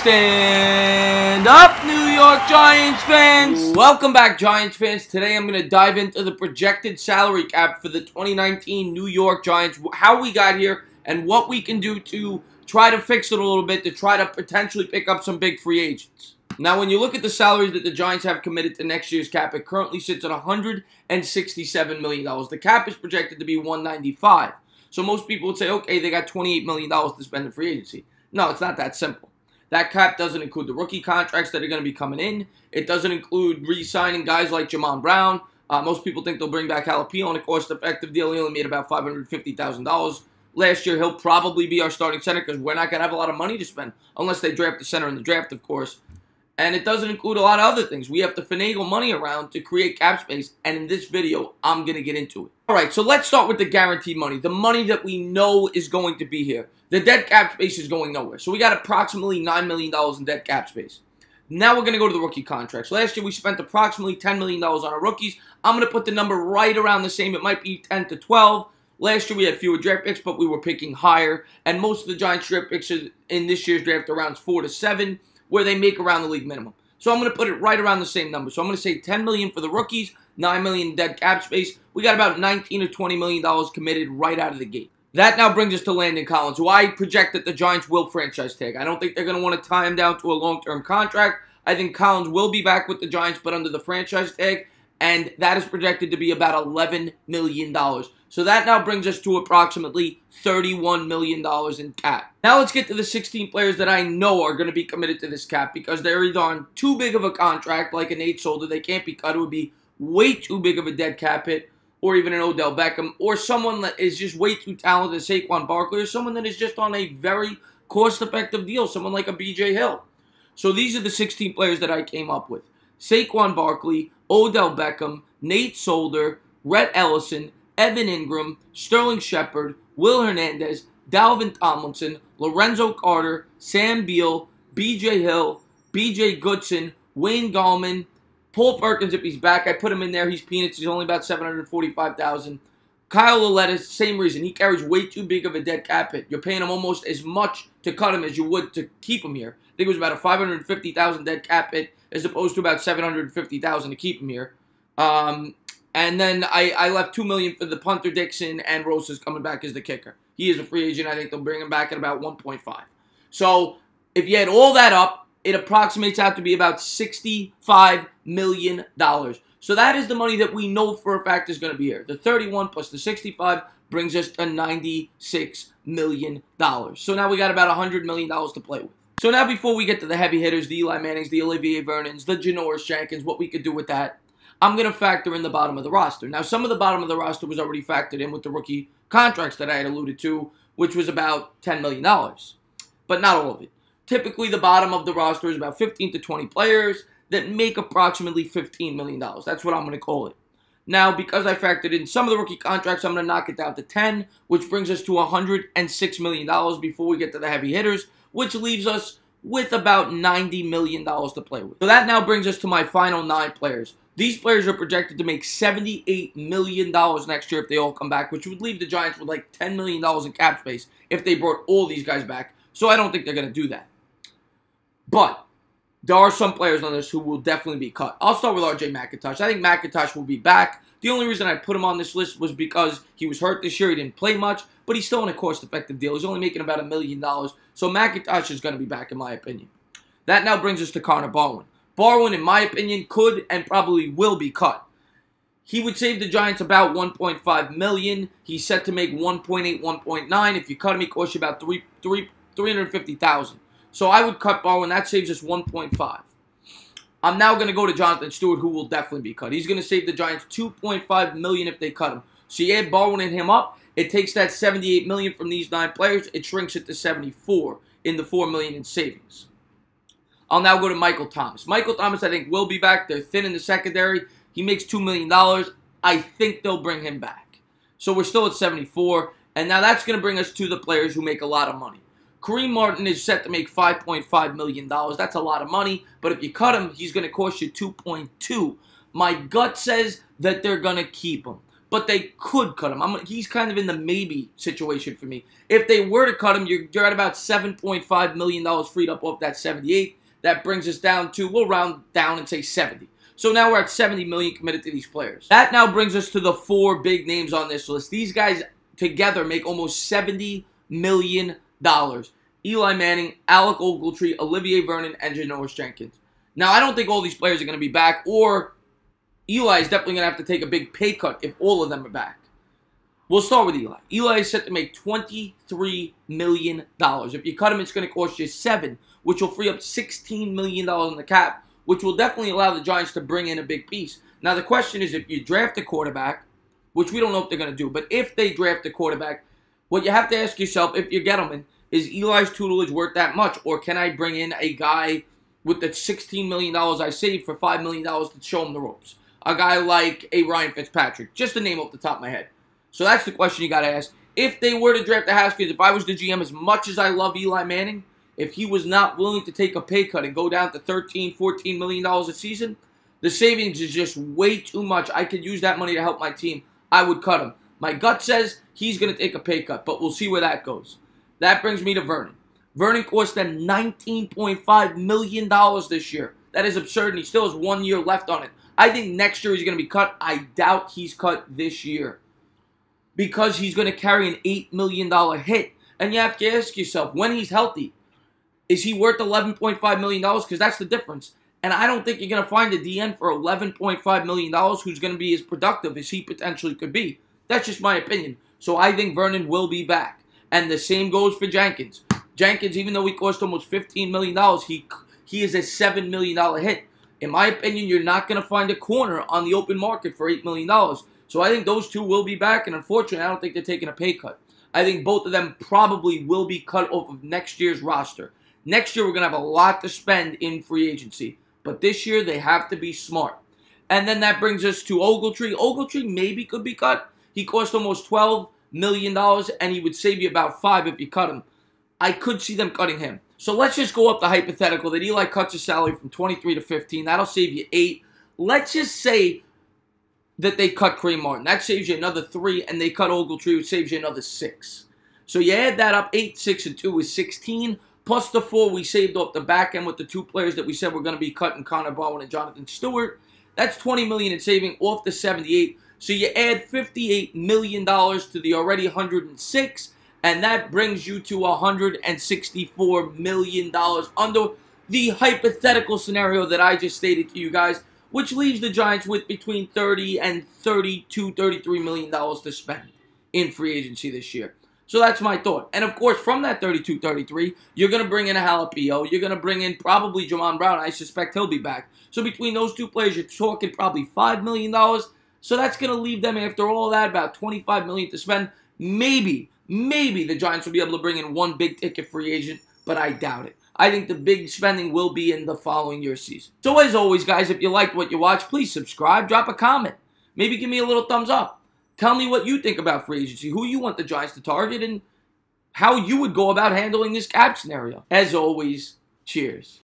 Stand up, New York Giants fans! Welcome back, Giants fans. Today I'm going to dive into the projected salary cap for the 2019 New York Giants, how we got here, and what we can do to try to fix it a little bit to try to potentially pick up some big free agents. Now, when you look at the salaries that the Giants have committed to next year's cap, it currently sits at $167 million. The cap is projected to be $195. So most people would say, okay, they got $28 million to spend in free agency. No, it's not that simple. That cap doesn't include the rookie contracts that are going to be coming in. It doesn't include re-signing guys like Jamon Brown. Most people think they'll bring back Jalapeno on a cost-effective deal. He only made about $550,000. Last year, he'll probably be our starting center because we're not going to have a lot of money to spend unless they draft the center in the draft, of course. And it doesn't include a lot of other things. We have to finagle money around to create cap space, and in this video, I'm going to get into it. All right, so let's start with the guaranteed money, the money that we know is going to be here. The dead cap space is going nowhere. So we got approximately $9 million in dead cap space. Now we're going to go to the rookie contracts. Last year, we spent approximately $10 million on our rookies. I'm going to put the number right around the same. It might be 10 to 12. Last year, we had fewer draft picks, but we were picking higher. And most of the Giants draft picks in this year's draft are around 4 to 7, where they make around the league minimum. So I'm going to put it right around the same number. So I'm going to say $10 million for the rookies, $9 million in dead cap space. We got about $19 or $20 million committed right out of the gate. That now brings us to Landon Collins, who I project that the Giants will franchise tag. I don't think they're going to want to tie him down to a long-term contract. I think Collins will be back with the Giants, but under the franchise tag, and that is projected to be about $11 million. So that now brings us to approximately $31 million in cap. Now let's get to the 16 players that I know are going to be committed to this cap because they're either on too big of a contract, like a Nate Solder, they can't be cut. It would be way too big of a dead cap hit, or even an Odell Beckham, or someone that is just way too talented, Saquon Barkley, or someone that is just on a very cost-effective deal, someone like a B.J. Hill. So these are the 16 players that I came up with. Saquon Barkley, Odell Beckham, Nate Solder, Rhett Ellison, Evan Ingram, Sterling Shepard, Will Hernandez, Dalvin Tomlinson, Lorenzo Carter, Sam Beal, B.J. Hill, B.J. Goodson, Wayne Gallman, Paul Perkins, if he's back, I put him in there. He's peanuts. He's only about $745,000. Kyle Lauletta, same reason. He carries way too big of a dead cap hit. You're paying him almost as much to cut him as you would to keep him here. I think it was about a $550,000 dead cap hit as opposed to about $750,000 to keep him here. And then I left $2 million for the punter Dixon, and Rosa's coming back as the kicker. He is a free agent. I think they'll bring him back at about 1.5. So if you add all that up, it approximates out to be about $65 million. So that is the money that we know for a fact is going to be here. The 31 plus the 65 brings us to $96 million. So now we got about $100 million to play with. So now before we get to the heavy hitters, the Eli Mannings, the Olivier Vernons, the Janoris Jenkins, what we could do with that, I'm going to factor in the bottom of the roster. Now, some of the bottom of the roster was already factored in with the rookie contracts that I had alluded to, which was about $10 million. But not all of it. Typically, the bottom of the roster is about 15 to 20 players that make approximately $15 million. That's what I'm going to call it. Now, because I factored in some of the rookie contracts, I'm going to knock it down to 10, which brings us to $106 million before we get to the heavy hitters, which leaves us with about $90 million to play with. So that now brings us to my final 9 players. These players are projected to make $78 million next year if they all come back, which would leave the Giants with like $10 million in cap space if they brought all these guys back. So I don't think they're going to do that. But there are some players on this who will definitely be cut. I'll start with R.J. McIntosh. I think McIntosh will be back. The only reason I put him on this list was because he was hurt this year. He didn't play much, but he's still on a cost-effective deal. He's only making about $1 million. So McIntosh is going to be back, in my opinion. That now brings us to Connor Barwin. Barwin, in my opinion, could and probably will be cut. He would save the Giants about $1.5 million. He's set to make $1.8, $1.9. If you cut him, he costs you about $350,000. So I would cut Barwin. That saves us $1.5. I'm now going to go to Jonathan Stewart, who will definitely be cut. He's going to save the Giants $2.5 million if they cut him. So you add Barwin and him up, it takes that $78 million from these 9 players. It shrinks it to $74 in the $4 million in savings. I'll now go to Michael Thomas. Michael Thomas, I think, will be back. They're thin in the secondary. He makes $2 million. I think they'll bring him back. So we're still at 74. And now that's going to bring us to the players who make a lot of money. Kareem Martin is set to make $5.5 million. That's a lot of money. But if you cut him, he's going to cost you $2.2. My gut says that they're going to keep him. but they could cut him. He's kind of in the maybe situation for me. If they were to cut him, you're at about $7.5 million freed up off that 78. That brings us down to, we'll round down and say 70. So now we're at 70 million committed to these players. That now brings us to the 4 big names on this list. These guys together make almost $70 million. Eli Manning, Alec Ogletree, Olivier Vernon, and Janoris Jenkins. Now, I don't think all these players are going to be back, or Eli is definitely going to have to take a big pay cut if all of them are back. We'll start with Eli. Eli is set to make $23 million. If you cut him, it's going to cost you $7, which will free up $16 million in the cap, which will definitely allow the Giants to bring in a big piece. Now, the question is, if you draft a quarterback, which we don't know if they're going to do, but if they draft a quarterback, what you have to ask yourself, if you're Gettleman, is Eli's tutelage worth that much? Or can I bring in a guy with the $16 million I saved for $5 million to show him the ropes? A guy like a Ryan Fitzpatrick, just a name off the top of my head. So that's the question you got to ask. If they were to draft the Haskins, if I was the GM, as much as I love Eli Manning, if he was not willing to take a pay cut and go down to $13, $14 million a season, the savings is just way too much. I could use that money to help my team. I would cut him. My gut says he's going to take a pay cut, but we'll see where that goes. That brings me to Vernon. Vernon cost them $19.5 million this year. That is absurd, and he still has 1 year left on it. I think next year he's going to be cut. I doubt he's cut this year because he's going to carry an $8 million hit. And you have to ask yourself, when he's healthy, is he worth $11.5 million? Because that's the difference. And I don't think you're going to find a DN for $11.5 million who's going to be as productive as he potentially could be. That's just my opinion. So I think Vernon will be back. And the same goes for Jenkins. Jenkins, even though he cost almost $15 million, he is a $7 million hit. In my opinion, you're not going to find a corner on the open market for $8 million. So I think those two will be back. And unfortunately, I don't think they're taking a pay cut. I think both of them probably will be cut off of next year's roster. Next year, we're going to have a lot to spend in free agency. But this year, they have to be smart. And then that brings us to Ogletree. Ogletree maybe could be cut. He cost almost $12 million, and he would save you about $5 if you cut him. I could see them cutting him. So let's just go up the hypothetical that Eli cuts his salary from 23 to 15. That'll save you 8. Let's just say that they cut Kareem Martin. That saves you another 3, and they cut Ogletree, which saves you another 6. So you add that up, 8, 6, and 2 is 16, plus the 4 we saved off the back end with the 2 players that we said were going to be cutting, Connor Bowen and Jonathan Stewart. That's $20 million in saving off the 78. So you add $58 million to the already 106, and that brings you to $164 million under the hypothetical scenario that I just stated to you guys, which leaves the Giants with between $30 and $32, $33 million to spend in free agency this year. So that's my thought. And of course, from that 32, 33, you're going to bring in a Jalapeno. You're going to bring in probably Jamon Brown. I suspect he'll be back. So between those 2 players, you're talking probably $5 million. So that's going to leave them, after all that, about $25 million to spend. Maybe the Giants will be able to bring in 1 big-ticket free agent, but I doubt it. I think the big spending will be in the following year's season. So as always, guys, if you liked what you watched, please subscribe, drop a comment. Maybe give me a little thumbs up. Tell me what you think about free agency, who you want the Giants to target, and how you would go about handling this cap scenario. As always, cheers.